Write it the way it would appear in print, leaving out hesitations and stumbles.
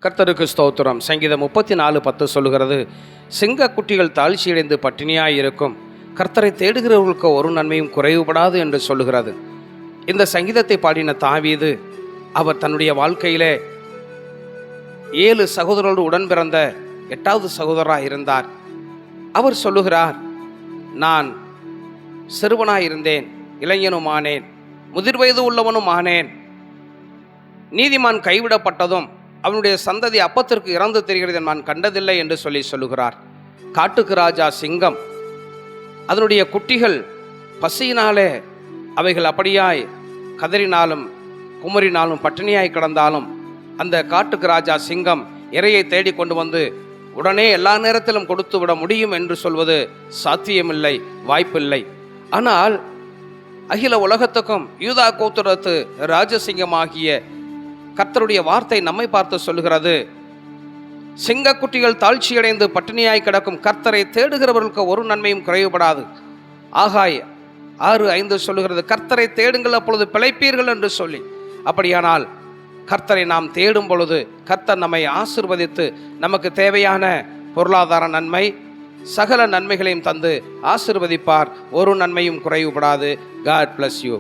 கர்த்தருக்கு ஸ்தோத்திரம். சங்கீதம் 34:10 சொல்லுகிறது, சிங்கக்குட்டிகள் தாழ்ச்சியடைந்து பட்டினியாயிருக்கும், கர்த்தரை தேடுகிறவர்களுக்கு ஒரு நன்மையும் குறைவுபடாது என்று சொல்லுகிறது. இந்த சங்கீதத்தை பாடின தாவீது, அவர் தன்னுடைய வாழ்க்கையிலே 7 சகோதரரோடு உடன் பிறந்த 8வது சகோதரராக இருந்தார். அவர் சொல்லுகிறார், நான் சிறுவனாயிருந்தேன், இளைஞனுமானேன், முதிர் வயது உள்ளவனும் ஆனேன். நீதிமான் கைவிடப்பட்டதும் அவனுடைய சந்ததி அப்பத்திற்கு இறந்து தெரிகிறது நான் கண்டதில்லை என்று சொல்லுகிறார். காட்டுக்கு ராஜா சிங்கம், அதனுடைய குட்டிகள் பசியினாலே அவைகள் அப்படியாய் கதறினாலும் குமரினாலும் பட்டினியாய் கிடந்தாலும் அந்த காட்டுக்கு ராஜா சிங்கம் இரையை தேடி கொண்டு வந்து உடனே எல்லா நேரத்திலும் கொடுத்து விட முடியும் என்று சொல்வது சாத்தியமில்லை, வாய்ப்பில்லை. ஆனால் அகில உலகத்துக்கும் யூதா கோத்திரத்து ராஜசிங்கமாகிய கர்த்தருடைய வார்த்தை நம்மை பார்த்து சொல்லுகிறது, சிங்கக்குட்டிகள் தாழ்ச்சியடைந்து பட்டினியாய் கிடக்கும், கர்த்தரை தேடுகிறவர்களுக்கு ஒரு நன்மையும் குறைவுபடாது. ஆகாய் 6:5 சொல்லுகிறது, கர்த்தரை தேடுங்கள் அப்பொழுது பிழைப்பீர்கள் என்று சொல்லி. அப்படியானால் கர்த்தரை நாம் தேடும் பொழுது கர்த்தர் நம்மை ஆசீர்வதித்து நமக்கு தேவையான பொருளாதார நன்மை சகல நன்மைகளையும் தந்து ஆசீர்வதிப்பார். ஒரு நன்மையும் குறைவுபடாது. God bless you.